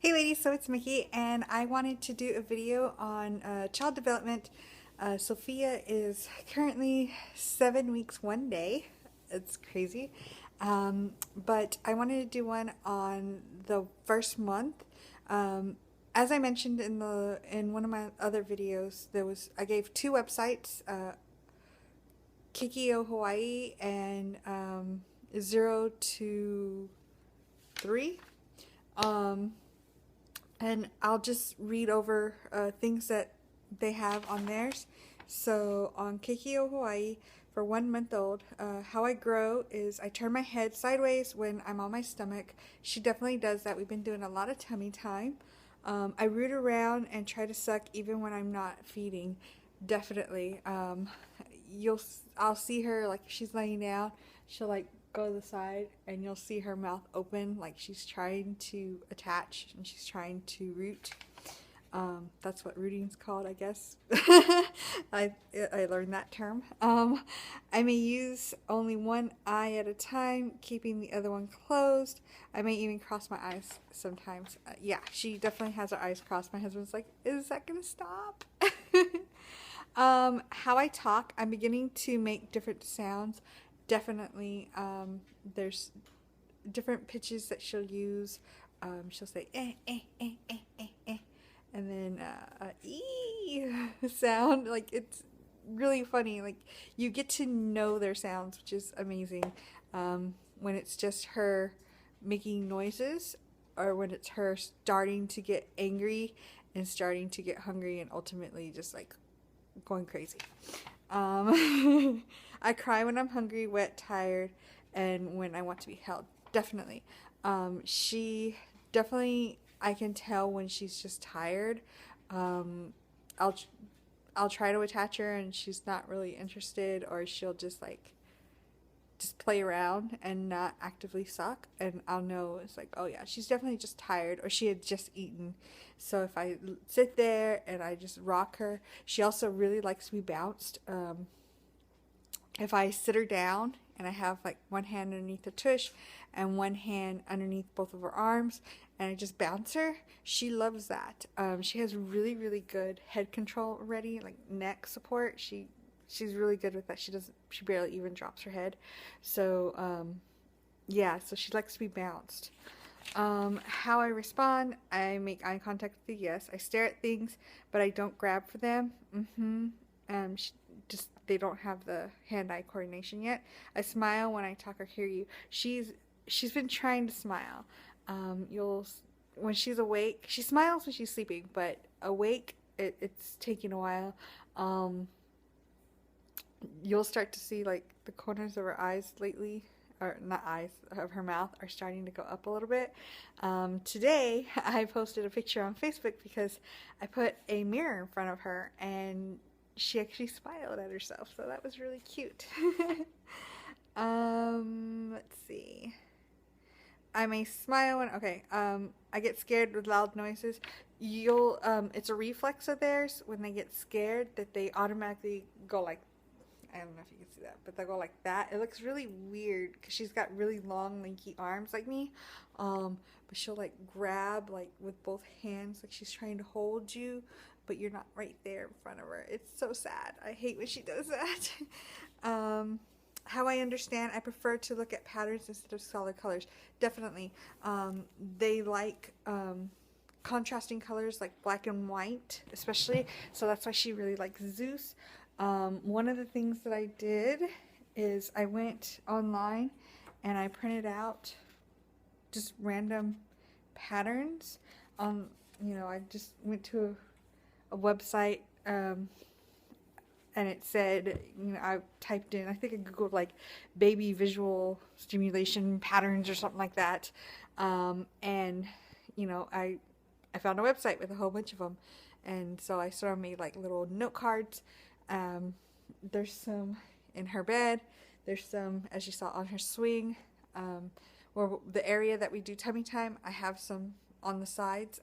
Hey ladies, so it's Mickey and I wanted to do a video on child development. Sophia is currently 7 weeks 1 day. It's crazy. But I wanted to do one on the first month. As I mentioned in one of my other videos, I gave two websites, Kikio Hawaii and 0 to 3. And I'll just read over things that they have on theirs. So on Kikio Hawaii, for 1 month old, how I grow is I turn my head sideways when I'm on my stomach. She definitely does that. We've been doing a lot of tummy time. I root around and try to suck even when I'm not feeding. Definitely. I'll see her like if she's laying down. She'll like go to the side and you'll see her mouth open like she's trying to attach and she's trying to root. That's what rooting's called, I guess. I learned that term. I may use only one eye at a time, keeping the other one closed. I may even cross my eyes sometimes. Yeah, she definitely has her eyes crossed. My husband's like, is that gonna stop? How I talk, I'm beginning to make different sounds. Definitely, there's different pitches that she'll use. She'll say and then sound. Like, it's really funny. Like, you get to know their sounds, which is amazing. When it's just her making noises, or when it's her starting to get angry and starting to get hungry and ultimately just like going crazy. I cry when I'm hungry, wet, tired, and when I want to be held. Definitely. She definitely, I can tell when she's just tired. I'll I'll try to attach her and she's not really interested, or she'll just play around and not actively suck, and I'll know it's like, oh yeah, she's definitely just tired or she had just eaten. So if I sit there and I just rock her, she also really likes to be bounced. If I sit her down and I have like one hand underneath the tush and one hand underneath both of her arms and I just bounce her, she loves that. She has really, really good head control already, like neck support. She's really good with that. She barely even drops her head. So yeah, so she likes to be bounced. How I respond, I make eye contact with the yes. I stare at things, but I don't grab for them. Just they don't have the hand-eye coordination yet. I smile when I talk or hear you. She's been trying to smile. When she's awake, she smiles when she's sleeping, but awake, it's taking a while. You'll start to see like the corners of her eyes lately, or not eyes, of her mouth are starting to go up a little bit. Today I posted a picture on Facebook because I put a mirror in front of her and she actually smiled at herself, so that was really cute. Let's see. I may smile when, okay, I get scared with loud noises. It's a reflex of theirs when they get scared that they automatically go like, I don't know if you can see that, but they'll go like that. It looks really weird because she's got really long, lanky arms like me. But she'll like grab like with both hands, like she's trying to hold you, but you're not right there in front of her. It's so sad. I hate when she does that. How I understand, I prefer to look at patterns instead of solid colors. Definitely. They like contrasting colors like black and white, especially. So that's why she really likes Zeus. One of the things that I did is I went online and I printed out just random patterns. I just went to a website, and it said, I typed in, I think I googled like baby visual stimulation patterns or something like that. And I found a website with a whole bunch of them. And so I sort of made like little note cards. There's some in her bed. There's some, as you saw, on her swing. Where the area that we do tummy time, I have some on the sides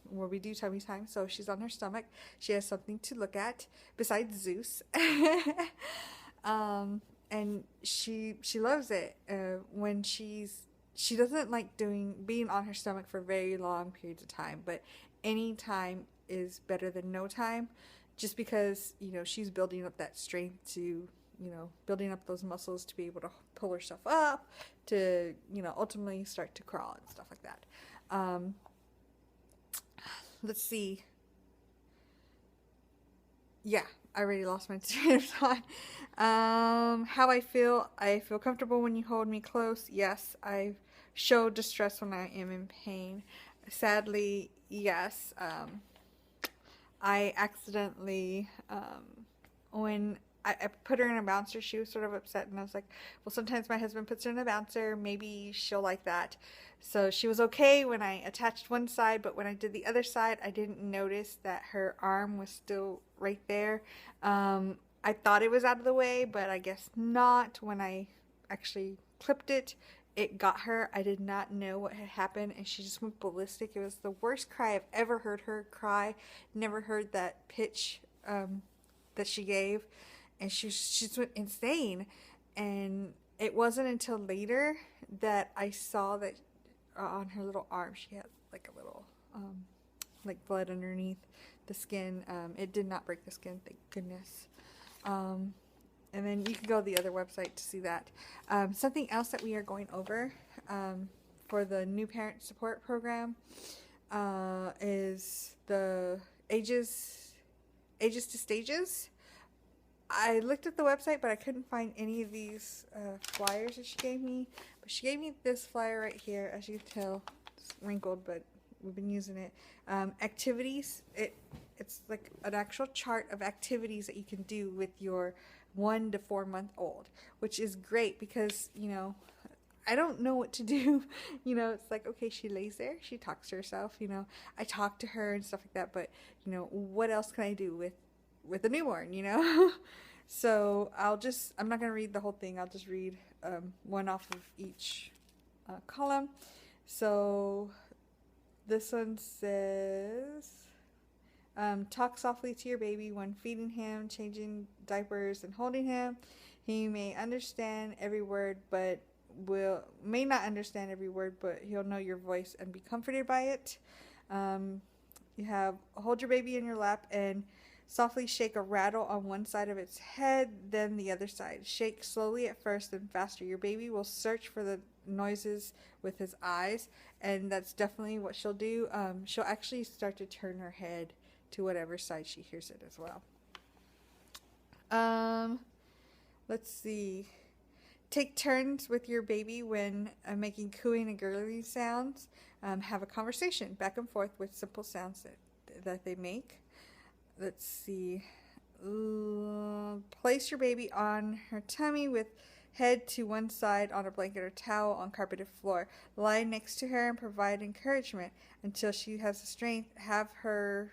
where we do tummy time. So she's on her stomach. She has something to look at besides Zeus. And she loves it when she's she doesn't like being on her stomach for very long periods of time, but any time is better than no time, just because she's building up that strength to building up those muscles to be able to pull herself up to ultimately start to crawl and stuff like that. Let's see. Yeah, I already lost my train of thought. How I feel comfortable when you hold me close. Yes, I show distress when I am in pain. Sadly, yes. I accidentally, when I put her in a bouncer, she was sort of upset, and I was like, well, sometimes my husband puts her in a bouncer, maybe she'll like that. So she was okay when I attached one side, but when I did the other side, I didn't notice that her arm was still right there. I thought it was out of the way, but I guess not. When I actually clipped it, it got her. I did not know what had happened, and she just went ballistic. It was the worst cry I've ever heard her cry. Never heard that pitch that she gave, and she just went insane. And it wasn't until later that I saw that on her little arm she had like a little like blood underneath the skin. It did not break the skin, thank goodness. And then you can go to the other website to see that. Something else that we are going over for the new parent support program is the ages to stages. I looked at the website, but I couldn't find any of these flyers that she gave me. But she gave me this flyer right here. As you can tell, it's wrinkled, but we've been using it. Activities. It's like an actual chart of activities that you can do with your 1 to 4 month old, which is great because I don't know what to do. It's like, okay, she lays there, she talks to herself, I talk to her and stuff like that, but what else can I do with a newborn? So I'm not gonna read the whole thing. I'll just read one off of each column. So this one says, talk softly to your baby when feeding him, changing diapers, and holding him. He may understand every word, but may not understand every word, but he'll know your voice and be comforted by it. You have hold your baby in your lap and softly shake a rattle on one side of its head, then the other side. Shake slowly at first, then faster. Your baby will search for the noises with his eyes, and that's definitely what she'll do. She'll actually start to turn her head to whatever side she hears it as well. Let's see. Take turns with your baby when making cooing and gurgling sounds. Have a conversation back and forth with simple sounds that they make. Let's see. Place your baby on her tummy with head to one side on a blanket or towel on carpeted floor. Lie next to her and provide encouragement until she has the strength. Have her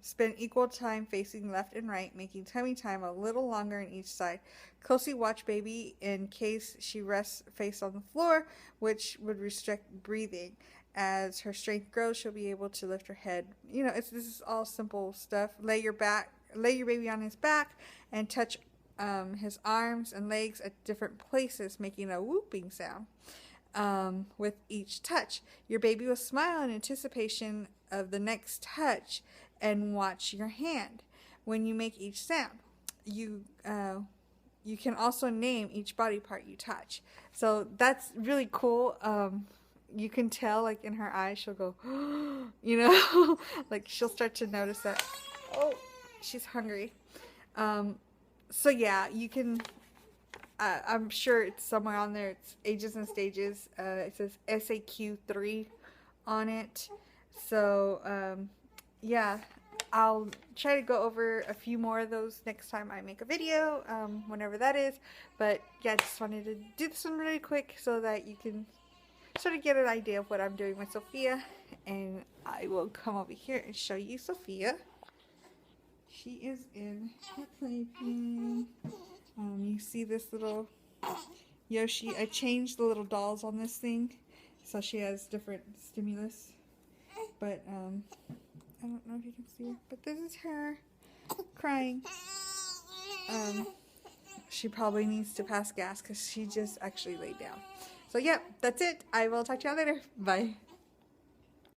spend equal time facing left and right, making tummy time a little longer on each side. Closely watch baby in case she rests face on the floor, which would restrict breathing. As her strength grows, she'll be able to lift her head. This is all simple stuff. Lay your baby on his back and touch his arms and legs at different places, making a whooping sound with each touch. Your baby will smile in anticipation of the next touch and watch your hand when you make each sound. You can also name each body part you touch. So that's really cool. You can tell, like, in her eyes, she'll go, like, she'll start to notice that, oh, she's hungry. So yeah, you can, I'm sure it's somewhere on there. It's ages and stages. It says SAQ3 on it. So, yeah, I'll try to go over a few more of those next time I make a video, whenever that is. But yeah, I just wanted to do this one really quick so that you can sort of get an idea of what I'm doing with Sophia. And I will come over here and show you Sophia. She is in her playpen. You see this little Yoshi. I changed the little dolls on this thing so she has different stimulus. But I don't know if you can see her, but this is her crying. She probably needs to pass gas because she just actually laid down. So yeah, that's it. I will talk to y'all later. Bye.